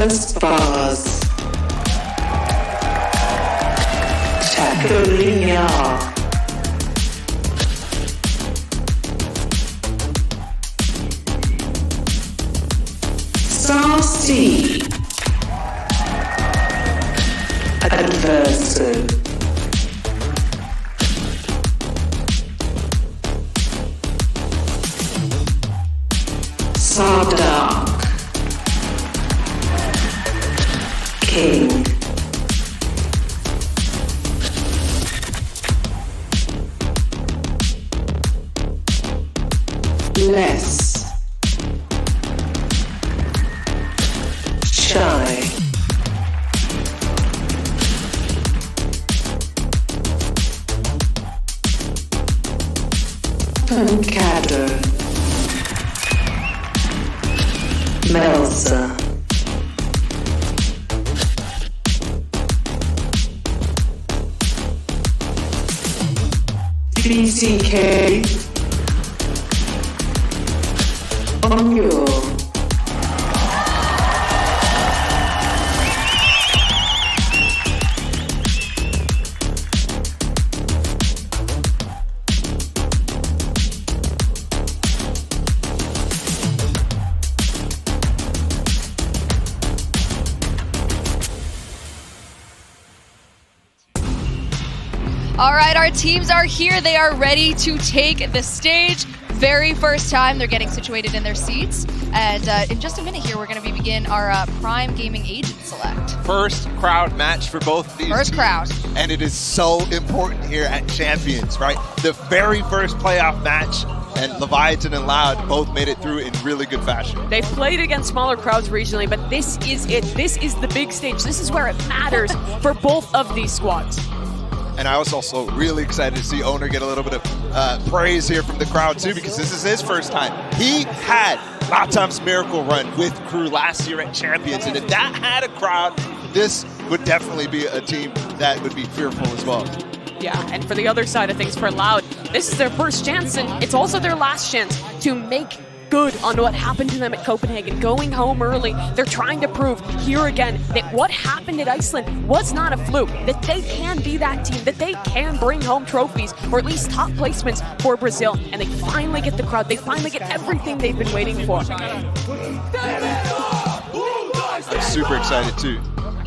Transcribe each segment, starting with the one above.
Stars. Tackling. Saucy. Adversary. Sardark. King. Less. Shy. Pancado. Melza. BCK. On your. All right, our teams are here. They are ready to take the stage. Very first time they're getting situated in their seats. And in just a minute here, we're going to begin our Prime Gaming Agent Select. First crowd match for both of these First teams. crowd. And it is so important here at Champions, right? The very first playoff match, and Leviatán and Loud both made it through in really good fashion. They've played against smaller crowds regionally, but this is it. This is the big stage. This is where it matters for both of these squads. And I was also really excited to see Owner get a little bit of praise here from the crowd too, because this is his first time. He had Latam's Miracle Run with crew last year at Champions, and if that had a crowd, this would definitely be a team that would be fearful as well. Yeah, and for the other side of things, for Loud, this is their first chance, and it's also their last chance to make good on what happened to them at Copenhagen, going home early. They're trying to prove here again that what happened at Iceland was not a fluke, that they can be that team, that they can bring home trophies, or at least top placements for Brazil, and they finally get the crowd, they finally get everything they've been waiting for. I'm super excited too.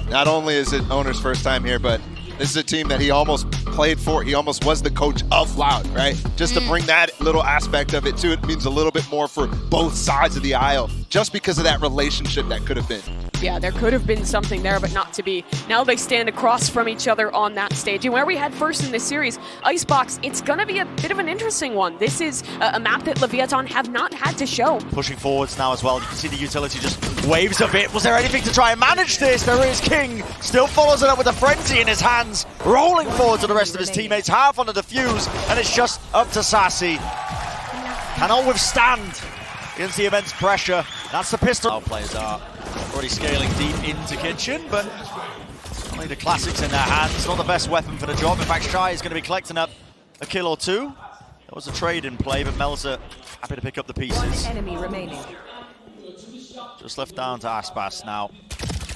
Not only is it Owner's first time here, but this is a team that he almost played for. He almost was the coach of Loud, right? Just to bring that little aspect of it too, it means a little bit more for both sides of the aisle, just because of that relationship that could have been. Yeah, there could have been something there, but not to be. Now they stand across from each other on that stage. And where we had first in this series, Icebox, it's going to be a bit of an interesting one. This is a map that Leviatán have not had to show. Pushing forwards now as well. You can see the utility just waves a bit. Was there anything to try and manage this? There is King. Still follows it up with a frenzy in his hands. Rolling forward to the rest of his teammates. Half on the defuse. And it's just up to Sassy. Cannot withstand against the event's pressure. That's the pistol. Our players are already scaling deep into Kitchen, but only the classics in their hands. Not the best weapon for the job. In fact, Shy is going to be collecting up a kill or two. There was a trade in play, but Melza happy to pick up the pieces. Enemy remaining. Just left down to Aspas now.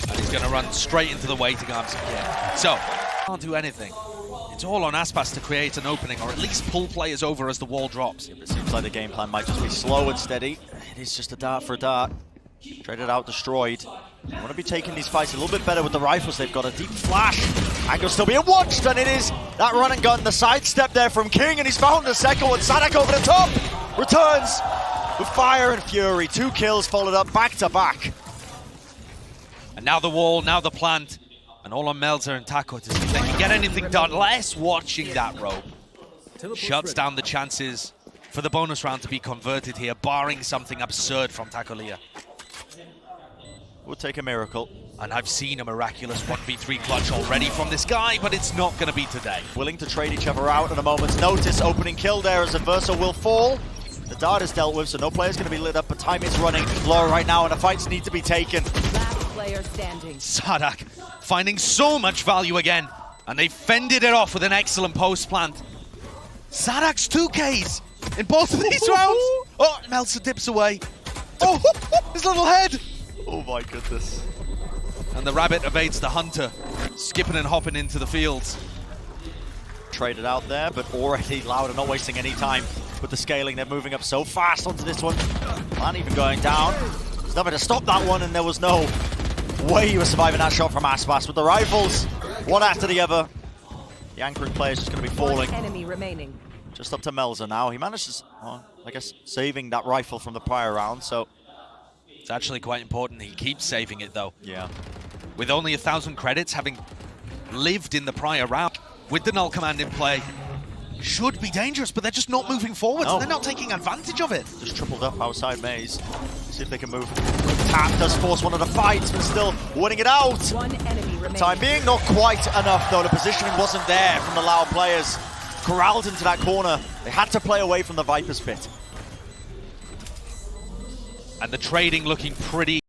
And he's going to run straight into the waiting arms again. So, can't do anything. It's all on Aspas to create an opening, or at least pull players over as the wall drops. It seems like the game plan might just be slow and steady. It is just a dart for a dart. Traded out, destroyed. They want to be taking these fights a little bit better with the rifles. They've got a deep flash. Angle still being watched, and it is that run and gun. The sidestep there from King, and he's found the second one. Sadak over the top. Returns with fire and fury. 2 kills followed up back to back. And now the wall, now the plant. And all on Melza and Taco to see if they can get anything done. Less watching that rope. Shuts down the chances for the bonus round to be converted here, barring something absurd from Tacolia. Would take a miracle. And I've seen a miraculous 1v3 clutch already from this guy, but it's not going to be today. Willing to trade each other out at a moment's notice. Opening kill there as Adversa will fall. The dart is dealt with, so no player's going to be lit up, but time is running low right now, and the fights need to be taken. Last player standing. Sadak finding so much value again, and they fended it off with an excellent post plant. Sadak's 2Ks in both of these rounds. Oh, Melza dips away. Oh, his little head. Oh my goodness. And the rabbit evades the hunter, skipping and hopping into the fields. Traded out there, but already Loud are not wasting any time with the scaling. They're moving up so fast onto this one. Not even going down. There's nothing to stop that one, and there was no way he was surviving that shot from Aspas. With the rifles, one after the other. The anchoring player is just going to be falling. Enemy remaining. Just up to Melzer now. He manages, I guess, saving that rifle from the prior round, so... It's actually quite important he keeps saving it, though. Yeah. With only 1,000 credits, having lived in the prior round, with the null command in play, should be dangerous, but they're just not moving forward, so they're not taking advantage of it. Just tripled up outside maze. See if they can move. Tap does force one of the fights, but still winning it out. One enemy remaining. Time being, not quite enough though. The positioning wasn't there from the Loud players. Corralled into that corner. They had to play away from the Viper's pit. And the trading looking pretty.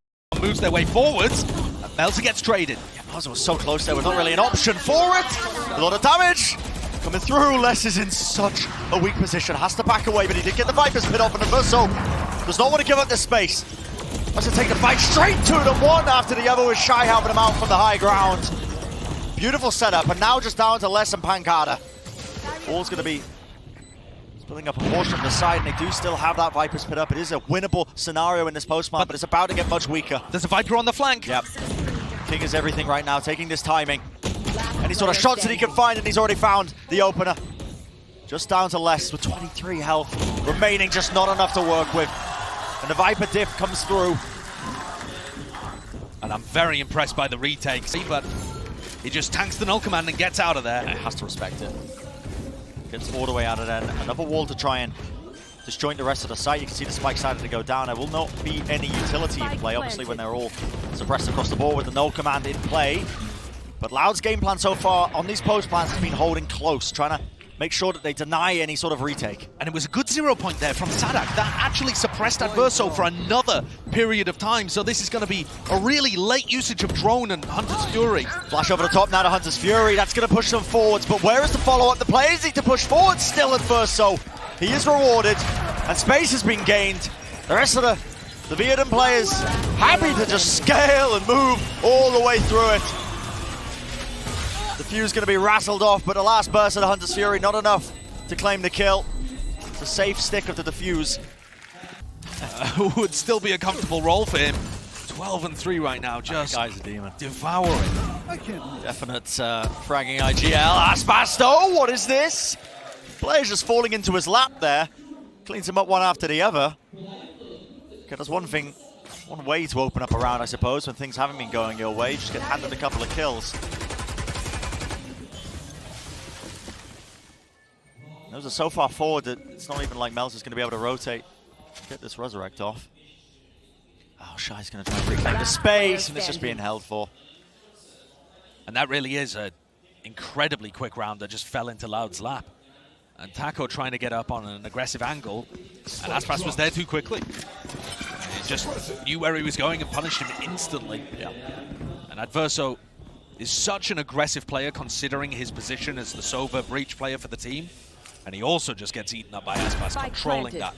Moves their way forwards, and Melzer gets traded. Yeah, Melzer was so close there, was not really an option for it. A lot of damage coming through. Les is in such a weak position. Has to back away, but he did get the Viper's pit off, and Verso does not want to give up this space. Wants to take the fight straight to them, one after the other, with Shy helping him out from the high ground. Beautiful setup, and now just down to Les and Pancada. Ball's going to be building up a portion of the side, and they do still have that Viper's pit up. It is a winnable scenario in this post-plant, but it's about to get much weaker. There's a Viper on the flank. Yep. King is everything right now, taking this timing. Any sort of shots that he can find, and he's already found the opener. Just down to Les with 23 health, remaining just not enough to work with. And the Viper diff comes through. And I'm very impressed by the retake, but he just tanks the null command and gets out of there. Yeah, has to respect it. Gets all the way out of there. Another wall to try and disjoint the rest of the site. You can see the spike started to go down. There will not be any utility in play, obviously, when they're all suppressed across the board with the null command in play. But Loud's game plan so far on these post plans has been holding close, trying to make sure that they deny any sort of retake. And it was a good 0 point there from Sadak. That actually suppressed Adverso for another period of time. So this is going to be a really late usage of drone and Hunter's Fury. Flash over the top now to Hunter's Fury. That's going to push them forwards. But where is the follow-up? The players need to push forward still at first. So he is rewarded. And space has been gained. The rest of the Vietnam players happy to just scale and move all the way through it. The fuse going to be rattled off, but the last burst of the Hunter's Fury, not enough to claim the kill. It's a safe stick of the defuse. Would still be a comfortable role for him. 12-3 right now, just that guy's a demon. Devouring. Definite fragging IGL. Aspasto, what is this? Player's just falling into his lap there. Cleans him up one after the other. Okay, there's one way to open up a round, I suppose, when things haven't been going your way. Just get handed a couple of kills. Those are so far forward that it's not even like Melzer's going to be able to rotate. Get this resurrect off. Oh, Shy's going to try and reclaim the space, and it's just being held for. And that really is an incredibly quick round that just fell into Loud's lap. And Taco trying to get up on an aggressive angle, and Aspas was there too quickly. He just knew where he was going and punished him instantly. Yeah. And Adverso is such an aggressive player considering his position as the Sova breach player for the team. And he also just gets eaten up by Aspas, controlling that.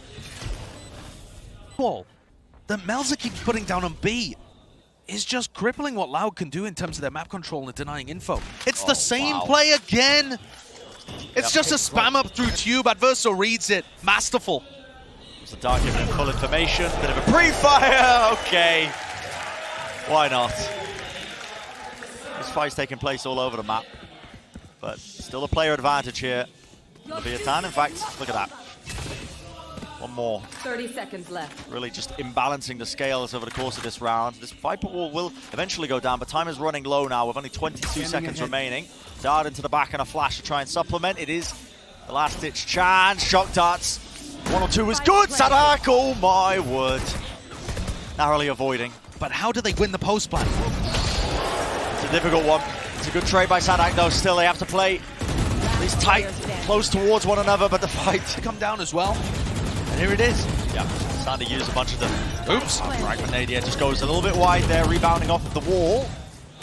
Wall that Melzer keeps putting down on B is just crippling what Loud can do in terms of their map control and denying info. It's the same play again. It's just a spam up through tube. Adverso reads it. Masterful. It's the Dark giving him full information. Bit of a pre-fire. Okay. Why not? This fight's taking place all over the map. But still a player advantage here. Leviatán, in fact, look at that. One more. 30 seconds left. Really just imbalancing the scales over the course of this round. This Viper wall will eventually go down, but time is running low now with only 22 seconds remaining. Dart into the back and a flash to try and supplement. It is the last-ditch chance. Shock darts. 1 or 2 is good. Sadak, oh my word. Narrowly avoiding. But how do they win the post plan? It's a difficult one. It's a good trade by Sadak, though. Still, they have to play these tight, close towards one another, but the fight To come down as well. And here it is. Yeah, starting to use a bunch of them. Oops. Fragment Nadia just goes a little bit wide there, rebounding off of the wall.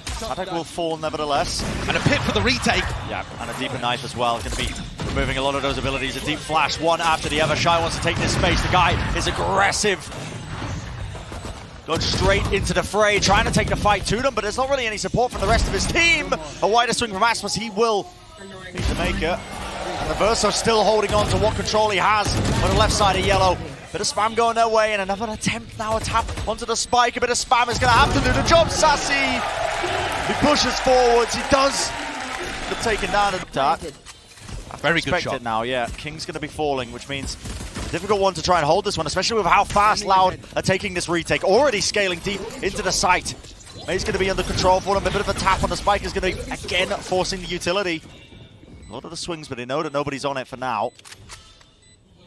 Sadak will fall nevertheless. And a pit for the retake. Yeah, and a deeper knife as well. Going to be removing a lot of those abilities. A deep flash, one after the other. Shy wants to take this space. The guy is aggressive. Going straight into the fray, trying to take the fight to them, but there's not really any support from the rest of his team. A wider swing from Aspas, he will need to make it. And the Verso still holding on to what control he has on the left side of yellow. Bit of spam going their way, and another attempt now, a tap onto the spike. A bit of spam is going to have to do the job. Sassy, he pushes forwards, he does. The taken down at that. Very good shot. It now, yeah. King's going to be falling, which means a difficult one to try and hold this one, especially with how fast Loud are taking this retake. Already scaling deep into the site. He's going to be under control for him. A bit of a tap on the spike is going to be, again, forcing the utility. A lot of the swings, but they know that nobody's on it for now.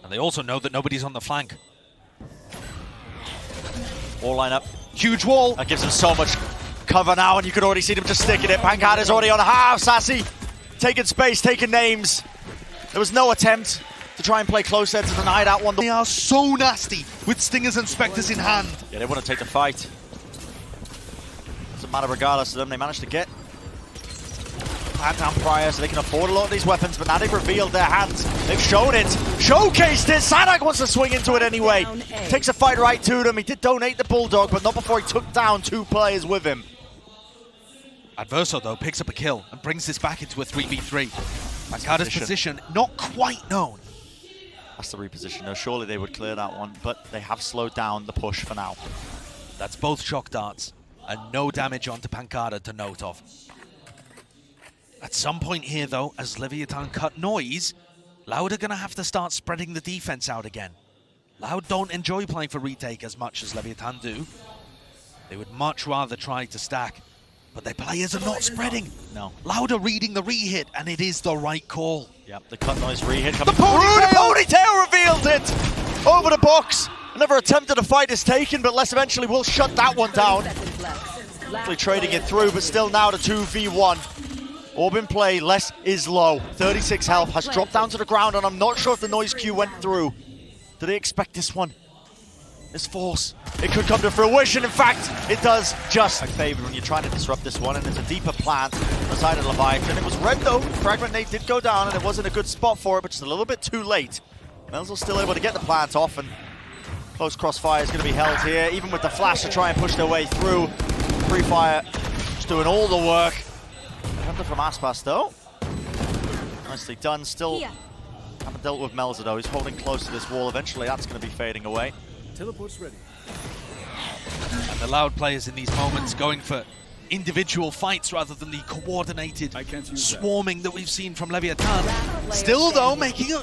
And they also know that nobody's on the flank. Wall lineup. Huge wall. That gives him so much cover now, and you can already see them just sticking it. Pancada's already on half. Sassy taking space, taking names. There was no attempt to try and play closer to deny that one. They are so nasty with Stingers and Spectres in hand. Yeah, they want to take the fight. Doesn't matter regardless of them. They managed to get down prior, so they can afford a lot of these weapons, but now they've revealed their hands. They've shown it, showcased it. Sanak wants to swing into it anyway. Takes a fight right to them. He did donate the Bulldog, but not before he took down 2 players with him. Adverso, though, picks up a kill and brings this back into a 3v3. Pancada's position not quite known. That's the reposition, though. Surely they would clear that one, but they have slowed down the push for now. That's both shock darts and no damage onto Pancada to note of. At some point here, though, as Leviatán cut noise, Loud are going to have to start spreading the defense out again. Loud don't enjoy playing for retake as much as Leviatán do. They would much rather try to stack, but their players are not spreading. No. Loud are reading the re-hit, and it is the right call. Yep, the cut noise re-hit coming through. The ponytail revealed it! Over the box. Another attempt at a fight is taken, but Les eventually will shut that one down. Quickly trading it through, but still now the 2v1. Orb in play, Les is low. 36 health, has dropped down to the ground, and I'm not sure if the noise cue went through. Do they expect this one? This force, it could come to fruition. In fact, it does just in favor when you're trying to disrupt this one, and there's a deeper plant on the side of Leviatán. It was red though, Fragment Nate did go down, and it wasn't a good spot for it, but just a little bit too late. Melzel's still able to get the plant off, and close crossfire is going to be held here, even with the flash to try and push their way through. Free fire just doing all the work. Hunter from Aspas though. Nicely done. Still haven't dealt with Melzer though. He's holding close to this wall. Eventually that's going to be fading away. Teleport's ready. And the Loud players in these moments going for individual fights rather than the coordinated swarming that we've seen from Leviatán. Still though, making it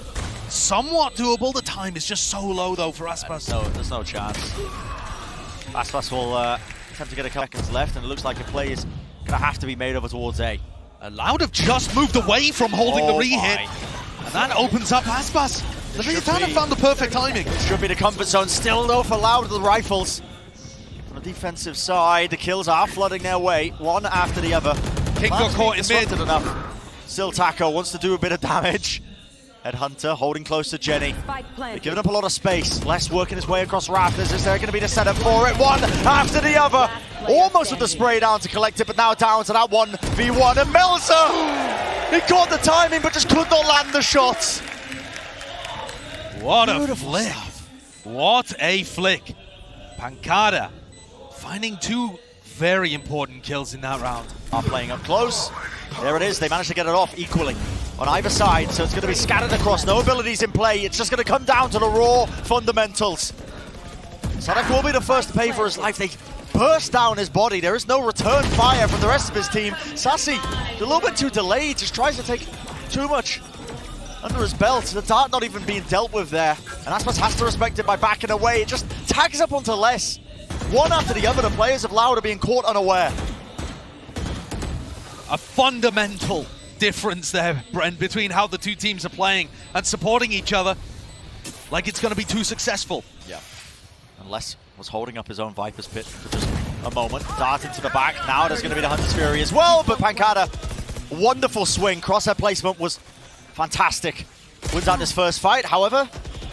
somewhat doable. The time is just so low though for Aspas. No, there's no chance. Aspas will attempt to get a couple seconds left, and it looks like a play is going to have to be made over towards A. Loud have just moved away from holding the re-hit, and that opens up Aspas. Leviatán have found the perfect timing. It should be the comfort zone still though for Loud with the rifles. On the defensive side, the kills are flooding their way, one after the other. King got caught in mid. Enough. Still Taco wants to do a bit of damage. Headhunter holding close to Jenny. They're giving up a lot of space. Les working his way across rafters. Is there going to be the setup for it? One after the other. Almost with the spray down to collect it, but now down to that 1v1. And Melzer! He caught the timing, but just could not land the shots. What a flick. What a flick. Pancada finding 2 very important kills in that round. Are playing up close. There it is. They managed to get it off equally on either side, so it's going to be scattered across. No abilities in play. It's just going to come down to the raw fundamentals. Sadak will be the first to pay for his life. They burst down his body. There is no return fire from the rest of his team. Sassy, a little bit too delayed, just tries to take too much under his belt. The dart not even being dealt with there. And Aspas has to respect it by backing away. It just tags up onto Les. One after the other, the players of Loud are being caught unaware. A fundamental difference there, Brent, between how the 2 teams are playing and supporting each other like it's going to be too successful. Yeah. And Les was holding up his own Viper's Pit for just a moment. Dart into the back. Now there's going to be the Hunter's Fury as well, but Pancada, wonderful swing. Crosshair placement was fantastic. Wins out this first fight, however,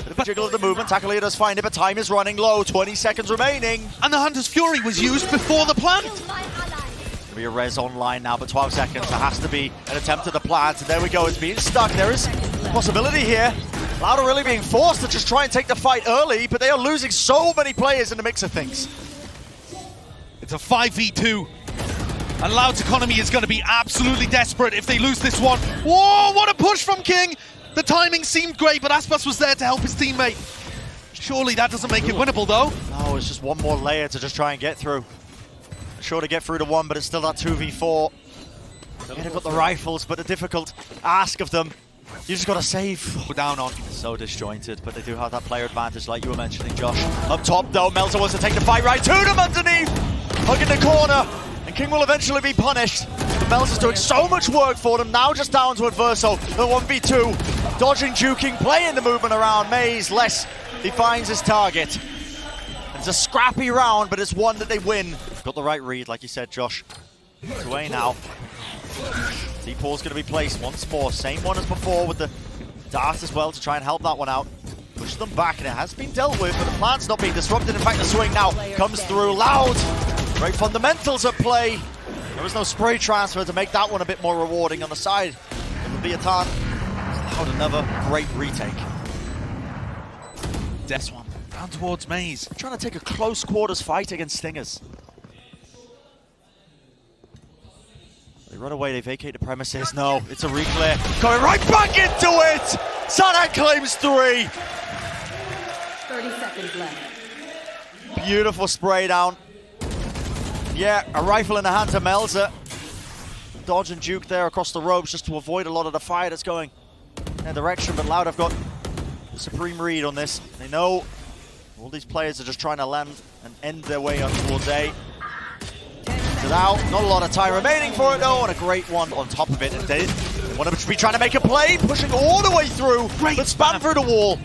bit of a jiggle of the movement. Tackle does find it, but time is running low. 20 seconds remaining. And the Hunter's Fury was used before the plant. There'll be a res online now, but 12 seconds. There has to be an attempt at the plant, and there we go. It's being stuck. There is a possibility here. Loud are really being forced to just try and take the fight early, but they are losing so many players in the mix of things. It's a 5v2. And Loud's economy is going to be absolutely desperate if they lose this one. Whoa, what a push from King! The timing seemed great, but Aspas was there to help his teammate. Surely that doesn't make it winnable, though. No, it's just one more layer to just try and get through. Sure to get through to one, but it's still that 2v4. They've got the rifles, but a difficult ask of them. You just got to save. We're down on. So disjointed, but they do have that player advantage like you were mentioning, Josh. Up top, though, Melter wants to take the fight right to them underneath. Hugging the corner, and King will eventually be punished. But Melter's doing so much work for them, now just down to Adverso. The 1v2, dodging, juking, playing the movement around. Maze, less, he finds his target. It's a scrappy round, but it's one that they win. Got the right read, like you said, Josh. It's away now. T-Paul's going to be placed once more. Same one as before with the dart as well to try and help that one out. Push them back, and it has been dealt with, but the plan's not being disrupted. In fact, the swing now comes through. Loud. Great fundamentals at play. There was no spray transfer to make that one a bit more rewarding on the side of the Leviatán. Loud, another great retake. This one. Down towards Maze. Trying to take a close quarters fight against Stingers. They run away, they vacate the premises. No, it's a reclear. Going right back into it! Sanak claims 3. 30 seconds left. Beautiful spray down. Yeah, a rifle in the hands of Melzer. Dodge and juke there across the ropes just to avoid a lot of the fire that's going in their direction. But Loud have got the supreme read on this. They know all these players are just trying to land and end their way up towards A. Out. Not a lot of time remaining for it though, and a great one on top of it. And they want to be trying to make a play, pushing all the way through, but spam through the wall.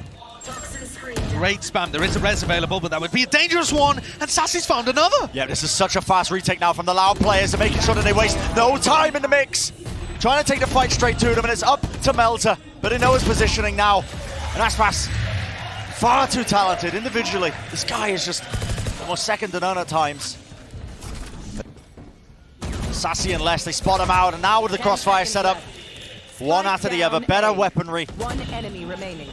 Great spam. There is a res available, but that would be a dangerous one, and Sassy's found another. Yeah, this is such a fast retake now from the Loud players. They're making sure that they waste no time in the mix. Trying to take the fight straight to them, and it's up to Melter, but they know his positioning now. And Aspas, far too talented individually. This guy is just almost second to none at times. Sassy and Les, they spot him out, and now with the crossfire setup, one after the other, better weaponry. One enemy remaining.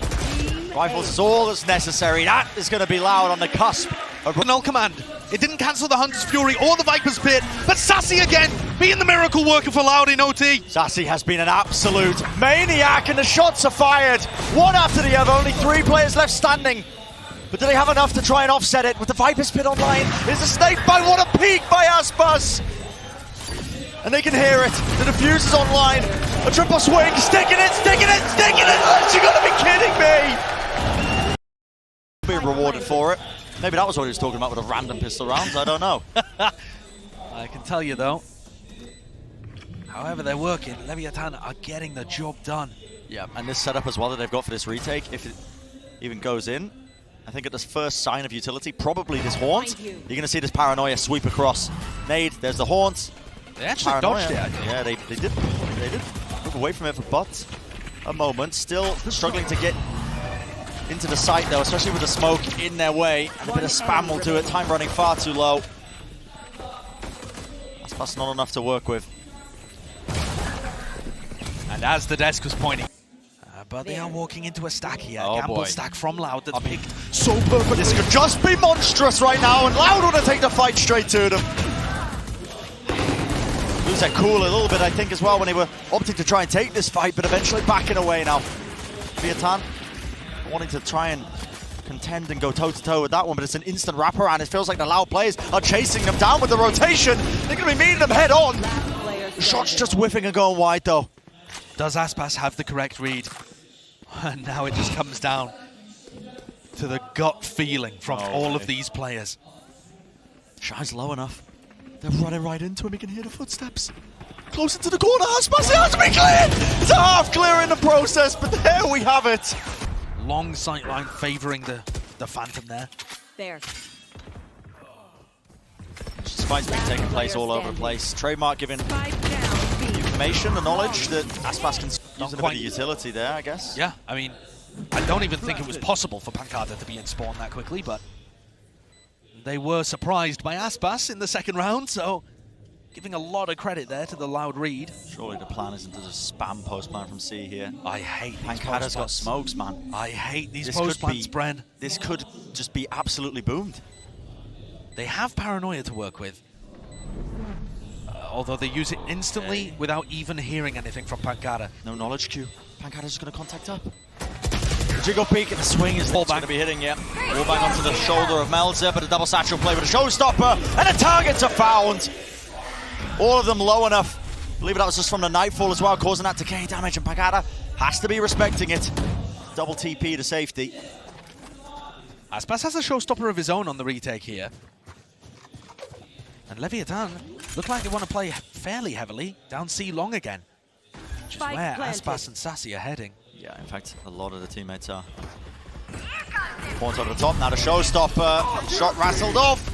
Rifles is all that's necessary. That is going to be Loud on the cusp of Null command. It didn't cancel the Hunter's Fury or the Viper's Pit, but Sassy again, being the miracle worker for Loud in OT. Sassy has been an absolute maniac, and the shots are fired. One after the other, only 3 players left standing. But do they have enough to try and offset it with the Viper's Pit online? Is a snake bite, what a peek by Aspas! And they can hear it. The defuse is online. A triple swing, sticking it, sticking it, sticking it! You gotta be kidding me! Be rewarded for it. Maybe that was what he was talking about with the random pistol rounds, I don't know. I can tell you though, however they're working, Leviatán are getting the job done. Yeah, and this setup as well that they've got for this retake, if it even goes in, I think at this first sign of utility, probably this Haunt, you're gonna see this Paranoia sweep across. Nade, there's the Haunt. They actually Paranoia. dodged it, I think. Yeah, they did. They did move away from it for but a moment. Still struggling to get into the site though, especially with the smoke in their way. And a bit of spam will do it. Time running far too low. That's not enough to work with. And as the desk was pointing, but they are walking into a stack here. Oh Gamble boy. stack from Loud that's picked so perfect. This could just be monstrous right now, and Loud want to take the fight straight to them. Lose that cool a little bit, I think, as well, when they were opting to try and take this fight, but eventually backing away now. Leviatán wanting to try and contend and go toe-to-toe with that one, but it's an instant wraparound. It feels like the Loud players are chasing them down with the rotation. They're going to be meeting them head on. The shot's just whiffing and going wide, though. Does Aspas have the correct read? And now it just comes down to the gut feeling from all of these players. Shy's low enough. They're running right into him. He can hear the footsteps. Closer to the corner. Aspas, it has to be cleared. It's a half clear in the process, but there we have it. Long sightline favouring the Phantom there. There. Just fights being taking place all over the place. Trademark giving Five down. B. information, the knowledge that Aspas can use a bit of quite. utility there, I guess. Yeah, I mean, I don't even think it was possible for Pancada to be in spawn that quickly, but they were surprised by Aspas in the second round, so giving a lot of credit there to the Loud read. Surely the plan isn't to just spam postman from C here. I hate these Pancada's got post-plants. smokes, man. I hate these This could post-plants, be- Bren. This could just be absolutely boomed. They have Paranoia to work with. although they use it instantly without even hearing anything from Pancada. No knowledge Q. Pancada's just going to contact up. Jiggle peek and the swing is going to be hitting, yeah. Wallbang onto the shoulder of Melzer, but a double satchel play with a showstopper, and the targets are found. All of them low enough. I believe that was just from the Nightfall as well, causing that decay damage, and Pancada has to be respecting it. Double TP to safety. Aspas has a showstopper of his own on the retake here. And Leviatán look like they want to play fairly heavily down C long again. Which is where Aspas and Sassy are heading. Yeah, in fact, a lot of the teammates are. Horns over the top, now the showstopper. Shot rattled off.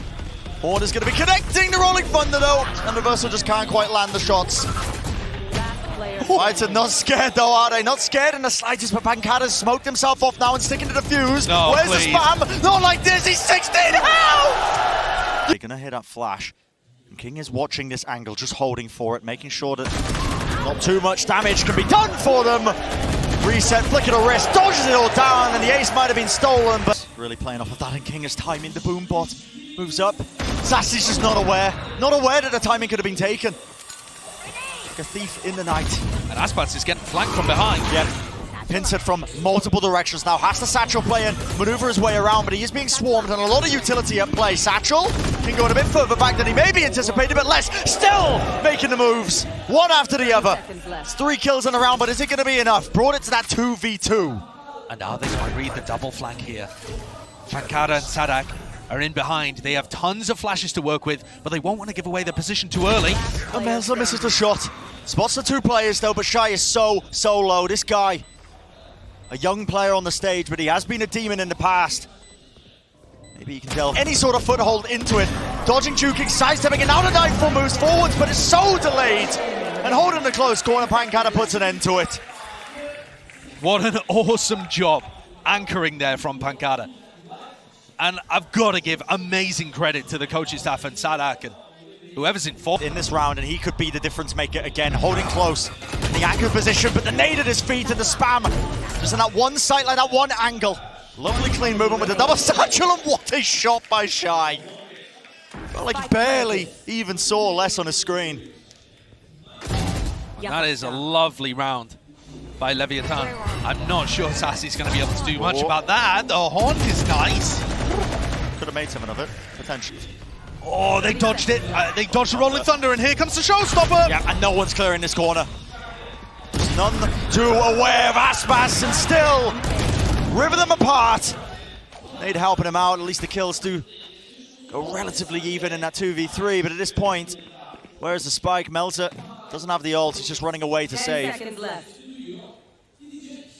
Horn is going to be connecting the Rolling Thunder though, and Reversal just can't quite land the shots. Leviatán not scared though, are they? Not scared in the slightest, but Pancada's smoked himself off now and sticking to the fuse. No, where's please. the spam? Not like this, he's 16, how? They're going to hit that flash. And King is watching this angle, just holding for it, making sure that not too much damage can be done for them. Reset, flick of the wrist, dodges it all down, and the ace might have been stolen, but really playing off of that, and King is timing the boom bot. Moves up. Sassy's just not aware that the timing could have been taken. Like a thief in the night. And Aspas is getting flanked from behind. Yep. Pins it from multiple directions now. Has the Satchel play and maneuver his way around, but he is being swarmed and a lot of utility at play. Satchel can go a bit further back than he maybe anticipated, but less. Still making the moves, one after the other. It's 3 kills in a round, but is it going to be enough? Brought it to that 2v2. And are they going to read the double flank here? Pancada and Sadak are in behind. They have tons of flashes to work with, but they won't want to give away their position too early. And Melzer misses the shot. Spots the 2 players though, but Shy is so low. This guy, a young player on the stage, but he has been a demon in the past. Maybe he can delve any sort of foothold into it. Dodging, juking, sidestepping, and now the Nightfall moves forwards, but it's so delayed. And holding the close corner, Pancada puts an end to it. What an awesome job anchoring there from Pancada. And I've got to give amazing credit to the coaching staff and Sadak and whoever's in fourth in this round, and he could be the difference maker again, holding close in the anchor position, but the nade at his feet and the spam just in that one sight, like that one angle. Lovely clean movement with the double satchel, and what a shot by Shy. Felt like he barely even saw less on his screen. That is a lovely round by Leviatán. I'm not sure Sassy's going to be able to do much about that. The haunt is nice. Could have made something of it, potentially. Oh, they dodged it. They dodged the Rolling Thunder, and here comes the showstopper. Yeah, and no one's clearing this corner. There's none too aware of Aspas, and still river them apart. They'd helping him out. At least the kills do go relatively even in that 2v3, but at this point, where's the spike? Melzer doesn't have the ult. He's just running away to 10 save. seconds left.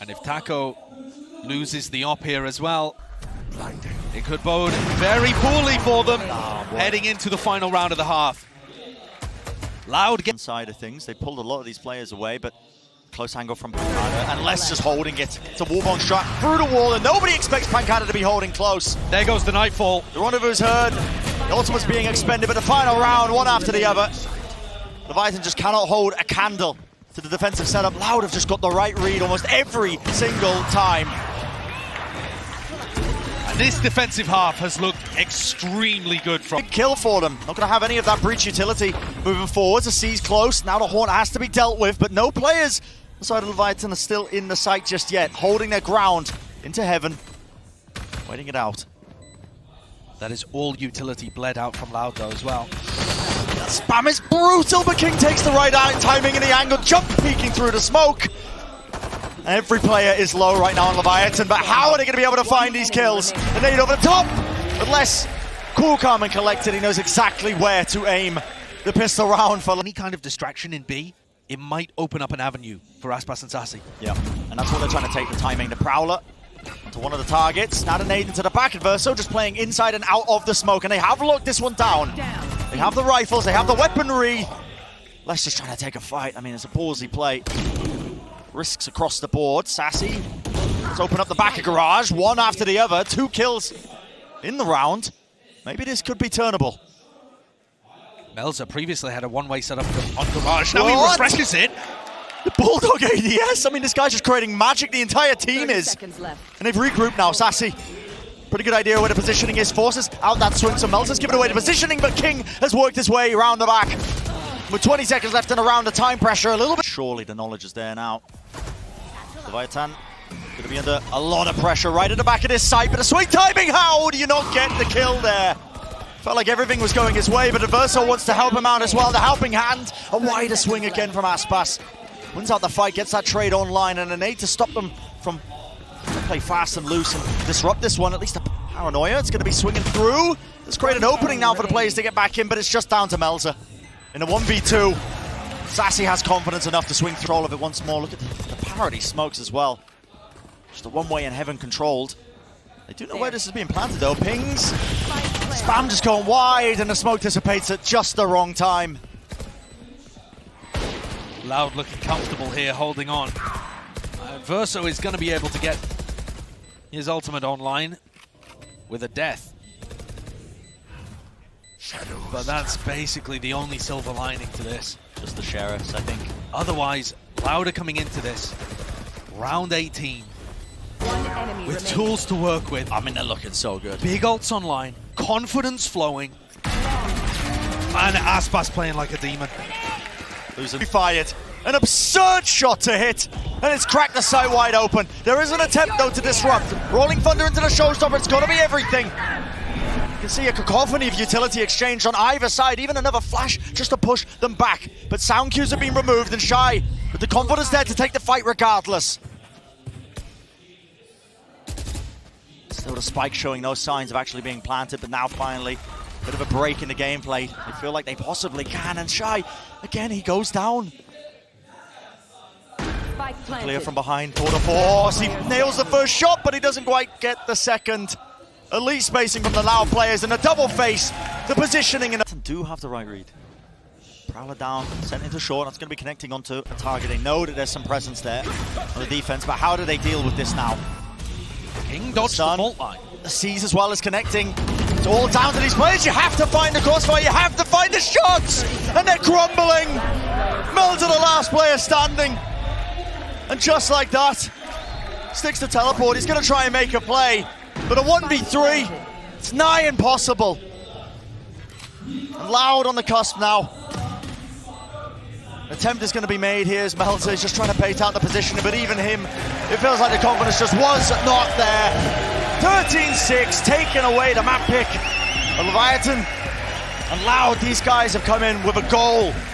And if Taco loses the op here as well, it could bode very poorly for them heading into the final round of the half. Loud gets Side of things, they pulled a lot of these players away, but close angle from Pancada, and Les just holding it. It's a wallbang shot through the wall, and nobody expects Pancada to be holding close. There goes the Nightfall. The rendezvous heard. The ultimate's being expended, but the final round, one after the other. Leviatán just cannot hold a candle to the defensive setup. Loud have just got the right read almost every single time. And this defensive half has looked extremely good from. Big kill for them. Not going to have any of that breach utility moving forwards. The C's close. Now the Haunt has to be dealt with, but no players beside Leviatán are still in the site just yet. Holding their ground into heaven. Waiting it out. That is all utility bled out from Loud though as well. That spam is brutal, but King takes the right timing in the angle. Jump peeking through the smoke. Every player is low right now on Leviatán, but how are they going to be able to find these kills? The nade over the top, but less cool, calm, and collected. He knows exactly where to aim the pistol round for Any kind of distraction in B, it might open up an avenue for Aspas and Sassy. Yeah, and that's what they're trying to take the timing. The Prowler onto one of the targets. Now the nade into the back. Verso just playing inside and out of the smoke, and they have locked this one down. They have the rifles, they have the weaponry. Les just trying to take a fight. I mean, it's a ballsy play. Risks across the board. Sassy, let's open up the back of Garage. One after the other. 2 kills in the round. Maybe this could be turnable. Melzer previously had a one-way setup on Garage. Now What? he refreshes it. The Bulldog ADS. I mean, this guy's just creating magic. The entire team 30 is. seconds left. And they've regrouped now. Sassy, pretty good idea where the positioning is. Forces out that swing, so Melzer's given away the positioning, but King has worked his way around the back. With 20 seconds left in a round of time pressure, a little bit. Surely the knowledge is there now. Leviatán going to be under a lot of pressure right at the back of this site, but a sweet timing. How do you not get the kill there? Felt like everything was going his way, but Adverso wants to help him out as well. The helping hand, a wider swing again from Aspas. Wins out the fight, gets that trade online, and an aid to stop them from play fast and loose and disrupt this one. At least a paranoia. It's going to be swinging through. Let's create an opening now for the players to get back in, but it's just down to Melzer. In a 1v2, Sassy has confidence enough to swing through all of it once more. Look at the parity smokes as well. Just a one-way in heaven controlled. They do know where this is being planted though. Pings. Spam just going wide and the smoke dissipates at just the wrong time. Loud looking comfortable here, holding on. Verso is going to be able to get his ultimate online with a death. But that's basically the only silver lining to this. Just the sheriffs, I think. Otherwise, Loud are coming into this. Round 18. One enemy With remaining. tools to work with. I mean, they're looking so good. Big ults online. Confidence flowing. And Aspas playing like a demon. Losing. Fired. An absurd shot to hit. And it's cracked the site wide open. There is an attempt though to disrupt. Rolling Thunder into the showstopper. It's got to be everything. You can see a cacophony of utility exchange on either side. Even another flash just to push them back. But sound cues have been removed and Shy with the confidence there to take the fight regardless. Still the spike showing no signs of actually being planted, but now finally a bit of a break in the gameplay. They feel like they possibly can, and Shy, again, he goes down. Spike planted. Clear from behind, tour de force. He nails the first shot, but he doesn't quite get the second. Elite spacing from the Loud players and a double face. The positioning and do have the right read. Prowler down, sent into short. That's going to be connecting onto a target. They know that there's some presence there on the defense, but how do they deal with this now? King dodged the fault line. The C's as well as connecting. It's all down to these players. You have to find the crossfire. You have to find the shots. And they're crumbling. Melzer, the last player standing. And just like that, sticks to teleport. He's going to try and make a play. But a 1v3, it's nigh impossible. And Loud on the cusp now. Attempt is going to be made here as Melzer is just trying to bait out the position, but even him, it feels like the confidence just was not there. 13-6, taking away the map pick. Leviatán and Loud, these guys have come in with a goal.